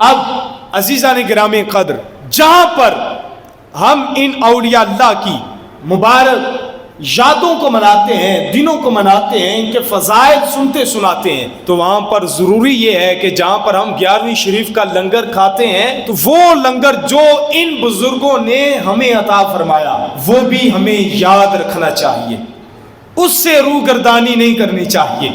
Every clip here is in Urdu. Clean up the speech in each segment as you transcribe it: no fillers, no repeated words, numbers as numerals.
اب عزیزان گرامی قدر، جہاں پر ہم ان اولیاء اللہ کی مبارک یادوں کو مناتے ہیں، دنوں کو مناتے ہیں، ان کے فضائل سنتے سناتے ہیں، تو وہاں پر ضروری یہ ہے کہ جہاں پر ہم 11ویں شریف کا لنگر کھاتے ہیں تو وہ لنگر جو ان بزرگوں نے ہمیں عطا فرمایا وہ بھی ہمیں یاد رکھنا چاہیے، اس سے روگردانی نہیں کرنی چاہیے۔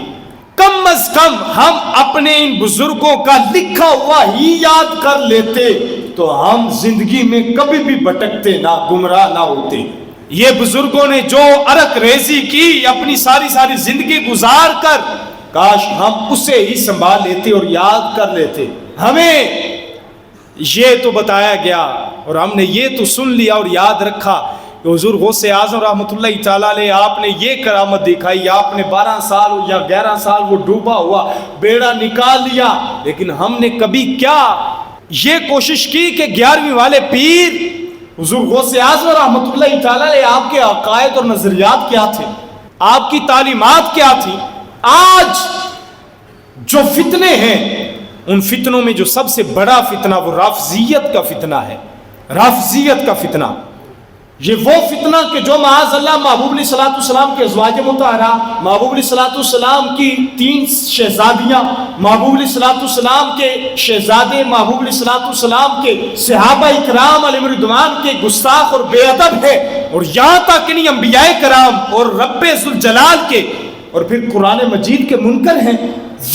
کم از کم ہم اپنے ان بزرگوں کا لکھا ہوا ہی یاد کر لیتے تو ہم زندگی میں کبھی بھی بھٹکتے نہ، گمراہ نہ ہوتے۔ یہ بزرگوں نے جو عرق ریزی کی اپنی ساری زندگی گزار کر، کاش ہم اسے ہی سنبھال لیتے اور یاد کر لیتے۔ ہمیں یہ تو بتایا گیا اور ہم نے یہ تو سن لیا اور یاد رکھا کہ حضور غوث اعظم رحمۃ اللہ تعالیٰ علیہ آپ نے یہ کرامت دکھائی، آپ نے 12 سال یا 11 سال وہ ڈوبا ہوا بیڑا نکال لیا، لیکن ہم نے کبھی کیا یہ کوشش کی کہ 11ویں والے پیر حضور غوث اعظم رحمۃ اللہ تعالیٰ علیہ آپ کے عقائد اور نظریات کیا تھے، آپ کی تعلیمات کیا تھی؟ آج جو فتنے ہیں ان فتنوں میں جو سب سے بڑا فتنہ وہ رافضیت کا فتنہ ہے۔ رافضیت کا فتنہ یہ وہ فتنہ کہ جو معاذ اللہ محبوب علیہ الصلوۃ والسلام کے ازواج مطہرہ، محبوب علیہ الصلوۃ والسلام کی 3 شہزادیاں، محبوب علیہ الصلوۃ والسلام کے شہزادے، محبوب علیہ الصلوۃ والسلام کے صحابہ اکرام علیہم رضوان کے گستاخ اور بے ادب ہے، اور یہاں تک کہ انبیاء کرام اور رب ذوالجلال کے اور پھر قرآن مجید کے منکر ہیں،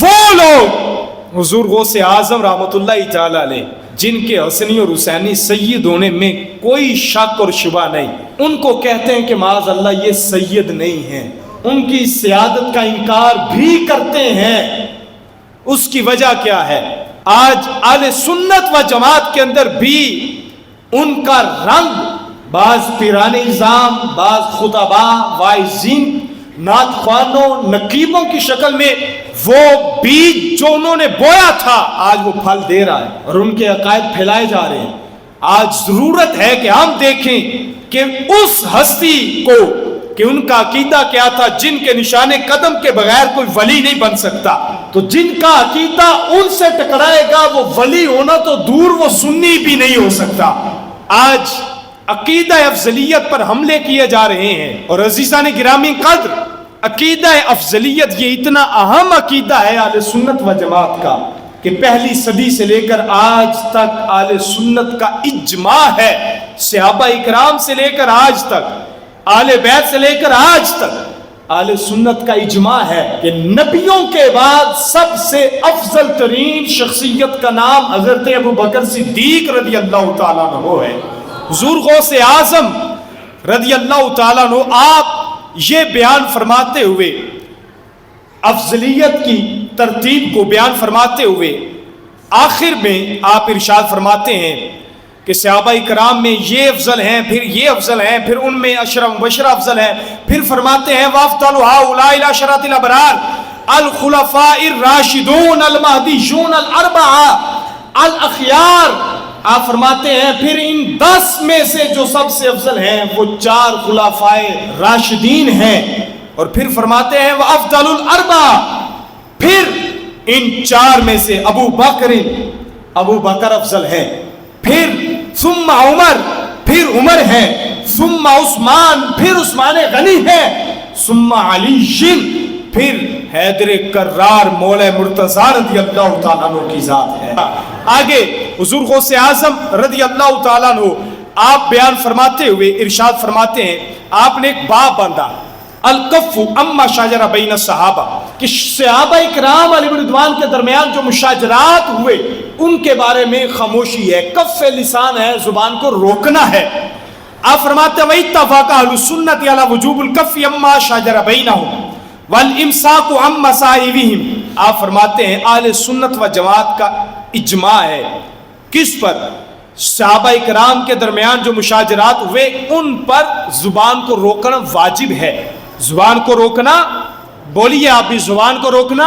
وہ لوگ حضور غوث اعظم رحمۃ اللہ تعالی علیہ جن کے حسنی اور حسینی سید ہونے میں کوئی شک اور شبہ نہیں، ان کو کہتے ہیں کہ معاذ اللہ یہ سید نہیں ہیں، ان کی سیادت کا انکار بھی کرتے ہیں۔ اس کی وجہ کیا ہے؟ آج اہل سنت و جماعت کے اندر بھی ان کا رنگ بعض پیران نظام، بعض خطبا، واعظین، نعت خوانوں، نقیبوں کی شکل میں وہ بیج جو انہوں نے بویا تھا آج وہ پھل دے رہا ہے اور ان کے عقائد پھیلائے جا رہے ہیں۔ آج ضرورت ہے کہ ہم دیکھیں کہ اس ہستی کو کہ ان کا عقیدہ کیا تھا، جن کے نشان قدم کے بغیر کوئی ولی نہیں بن سکتا، تو جن کا عقیدہ ان سے ٹکرائے گا وہ ولی ہونا تو دور وہ سنی بھی نہیں ہو سکتا۔ آج عقیدہ افضلیت پر حملے کیے جا رہے ہیں، اور عزیزان گرامی قدر عقیدہ افضلیت یہ اتنا اہم عقیدہ ہے اہل سنت و جماعت کا کہ پہلی صدی سے لے کر آج تک اہل سنت کا اجماع ہے، صحابہ اکرام سے لے کر آج تک، اہل بیت سے لے کر آج تک اہل سنت کا اجماع ہے کہ نبیوں کے بعد سب سے افضل ترین شخصیت کا نام حضرت ابوبکر صدیق رضی اللہ تعالیٰ عنہ ہے۔ حضور غوث اعظم رضی اللہ تعالیٰ عنہ آپ یہ بیان فرماتے ہوئے، افضلیت کی ترتیب کو بیان فرماتے ہوئے آخر میں آپ ارشاد فرماتے ہیں کہ صحابہ کرام میں یہ افضل ہیں، پھر یہ افضل ہیں، پھر ان میں اشرف مبشرہ افضل ہیں، پھر فرماتے ہیں وَأَفْضَلُ هَؤُلَاءِ الْعَشَرَةِ الْأَبْرَارِ الْخُلَفَاءِ الرَّاشِدُونَ الْمَهْدِيُّونَ الْأَرْبَعَةِ الْأَخْيَارِ۔ آپ فرماتے ہیں پھر ان 10 میں سے جو سب سے افضل ہیں وہ 4 خلفائے راشدین ہیں، اور پھر فرماتے ہیں وَأَفْضَلُ الْأَرْبَعَةِ، پھر ان 4 میں سے ابو بکر افضل ہیں، پھر ثم عمر، پھر عمر ہے، ثم عثمان، پھر عثمان غنی ہے، ثم علی، پھر حیدر کرار مولا مرتضی رضی اللہ تعالیٰ عنہ کی ذات ہے۔ آگے حضور غوث اعظم رضی اللہ تعالیٰ عنہ آپ بیان فرماتے ہوئے ارشاد فرماتے ہیں، آپ نے ایک باب باندھا الکف اما شاجر بین الصحابہ، کہ صحابہ کرام علیہ رضوان کے درمیان جو مشاجرات ہوئے ان کے بارے میں خاموشی ہے، کف لسان ہے، زبان کو روکنا ہے۔ آپ فرماتے ہیں وَإِتَّفَقَ أَهْلُ السُّنَّةِ عَلَى وُجُوبِ الْكَفِّ عَمَّا شَجَرَ بَيْنَهُمْ وَالْإِمْسَاكُ عَن مَّصَائِبِهِمْ۔ آپ فرماتے ہیں اہل سنت و جماعت کا اجماع ہے کس پر؟ صحابہ کرام کے درمیان جو مشاجرات ہوئے ان پر زبان کو روکنا واجب ہے۔ زبان کو روکنا، بولیے آپ بھی، زبان کو روکنا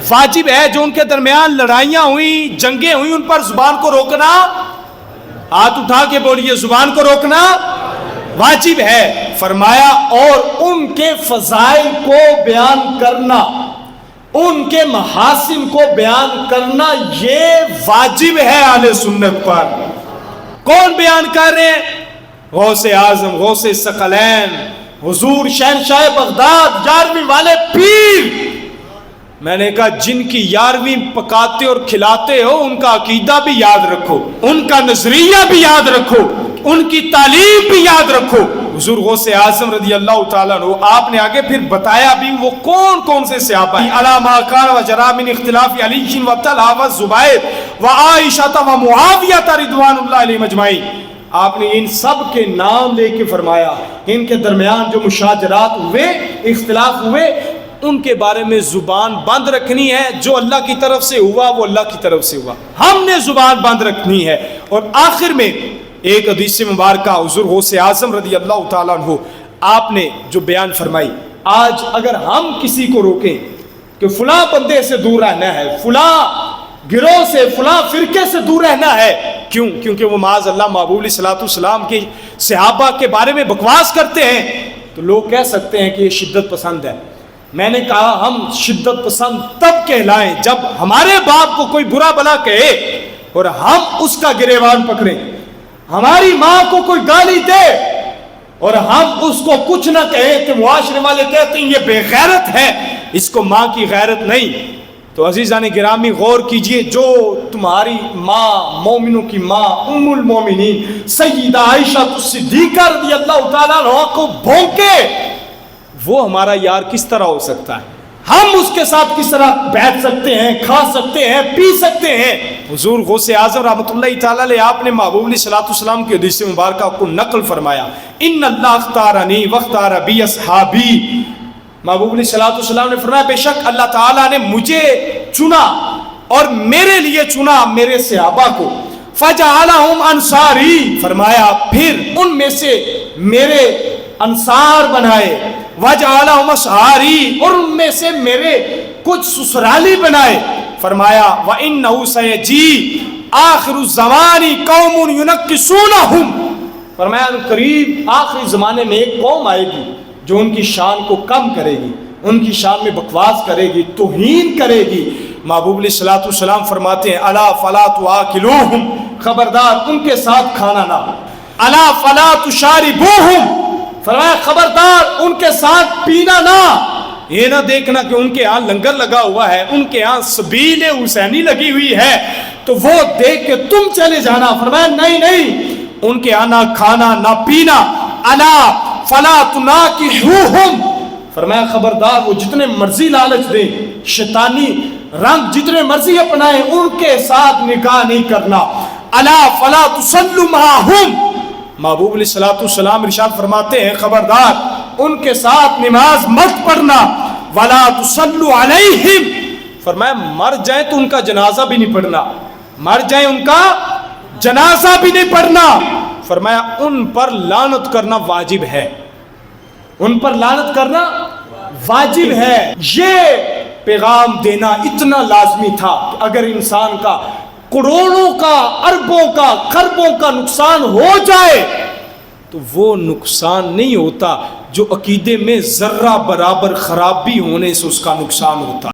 واجب ہے۔ جو ان کے درمیان لڑائیاں ہوئیں، جنگیں ہوئیں، ان پر زبان کو روکنا، ہاتھ اٹھا کے بولیے، زبان کو روکنا واجب ہے۔ فرمایا اور ان کے فضائل کو بیان کرنا، ان کے محاسن کو بیان کرنا یہ واجب ہے اہل سنت پر۔ کون بیان کر رہے ہیں؟ غوث اعظم، غوث ثقلین، حضور شہنشاہ بغداد، 11ویں والے پیر۔ میں نے کہا جن کی 11ویں پکاتے اور کھلاتے ہو ان کا عقیدہ بھی یاد رکھو، ان کا نظریہ بھی یاد رکھو، ان کی تعلیم بھی یاد رکھو۔ حضور غوث اعظم رضی اللہ تعالیٰ عنہ، آپ نے آگے پھر بتایا بھی وہ کون کون سے صحابہ ہیں۔ علامہ کان و جرا من اختلاف علی و طلحہ و زبیر و عائشہ و معاویہ رضوان اللہ علیہم اجمعین۔ آپ نے ان سب کے نام لے کے فرمایا ان کے درمیان جو مشاجرات ہوئے، اختلاف ہوئے، ان کے بارے میں زبان بند رکھنی ہے۔ جو اللہ کی طرف سے ہوا وہ اللہ کی طرف سے ہوا، ہم نے زبان بند رکھنی ہے۔ اور آخر میں ایک حدیث مبارکہ حضور غوث اعظم رضی اللہ تعالیٰ عنہ آپ نے جو بیان فرمائی، آج اگر ہم کسی کو روکیں کہ فلاں بندے سے دور رہنا ہے، فلاں گروہ سے، فلاں فرقے سے دور رہنا ہے، کیوں؟ کیونکہ وہ معاذ اللہ محبوب علیہ الصلوۃ والسلام کے صحابہ کے بارے میں بکواس کرتے ہیں، تو لوگ کہہ سکتے ہیں کہ یہ شدت پسند ہے۔ میں نے کہا ہم شدت پسند تب کہلائیں جب ہمارے باپ کو کوئی برا بلا کہے اور ہم اس کا گریبان پکڑیں، ہماری ماں کو کوئی گالی دے اور ہم اس کو کچھ نہ کہیں کہ معاشرے والے کہتے ہیں یہ بے غیرت ہے، اس کو ماں کی غیرت نہیں۔ تو عزیزان گرامی غور کیجئے، جو تمہاری ماں، مومنوں کی ماں، ام المومنین سیدہ عائشہ صدیقہ رضی اللہ تعالیٰ عنہ کو بھونکے، وہ ہمارا یار کس طرح ہو سکتا ہے؟ ہم اس کے ساتھ کس طرح بیٹھ سکتے ہیں، کھا سکتے ہیں، پی سکتے ہیں؟ حضور غوث اعظم رحمۃ اللہ تعالیٰ علیہ آپ نے محبوب علیہ الصلوۃ والسلام کی حدیث مبارکہ کو نقل فرمایا، ان اللہ اختارنی واختار بی اصحابی۔ محبوب علیہ الصلوۃ والسلام نے فرمایا بے شک اللہ تعالیٰ نے مجھے چنا اور میرے لیے چنا میرے صحابہ کو، فجعلہم انصاری، فرمایا پھر ان میں سے میرے انصار بنائے، وجعلہم اشعاری، اور ان میں سے میرے کچھ سسرالی بنائے، فرمایا وَإِنَّهُ سَيَجِي آخر الزمان قوم ينکسونہم، فرمایا قریب آخری زمانے میں ایک قوم آئے گی جو ان کی شان کو کم کرے گی، ان کی شان میں بکواس کرے گی، توہین کرے گی۔ محبوب علیہ الصلوۃ والسلام فرماتے ہیں الا فلا تؤاکلوہم، خبردار ان کے ساتھ کھانا نہ، الا فلا تشاربوہم، فرمایا خبردار ان کے ساتھ پینا نہ۔ یہ نہ دیکھنا کہ ان کے ہاں لنگر لگا ہوا ہے، ان کے ہاں سبیل حسینی لگی ہوئی ہے تو وہ دیکھ کے تم چلے جانا، فرمایا نہیں نہیں، ان کے ہاں نہ کھانا نہ پینا۔ الا فلا تناکحوہم، فرمایا خبردار وہ جتنے مرضی لالچ دیں، شیطانی رنگ جتنے مرضی اپنائیں، ان کے ساتھ نکاح نہیں کرنا۔ الا فلا تصلوا معہم، محبوب علیہ الصلوۃ والسلام ارشاد فرماتے ہیں خبردار ان کے ساتھ نماز مت پڑھنا۔ ولا تصلوا علیہم، فرمایا مر جائیں تو ان کا جنازہ بھی نہیں پڑھنا، مر جائیں ان کا جنازہ بھی نہیں پڑھنا، فرمایا ان پر لعنت کرنا واجب ہے، ان پر لعنت کرنا واجب ہے۔ یہ پیغام دینا اتنا لازمی تھا کہ اگر انسان کا کروڑوں کا، اربوں کا، خربوں کا نقصان ہو جائے تو وہ نقصان نہیں ہوتا جو عقیدے میں ذرہ برابر خرابی ہونے سے اس کا نقصان ہوتا۔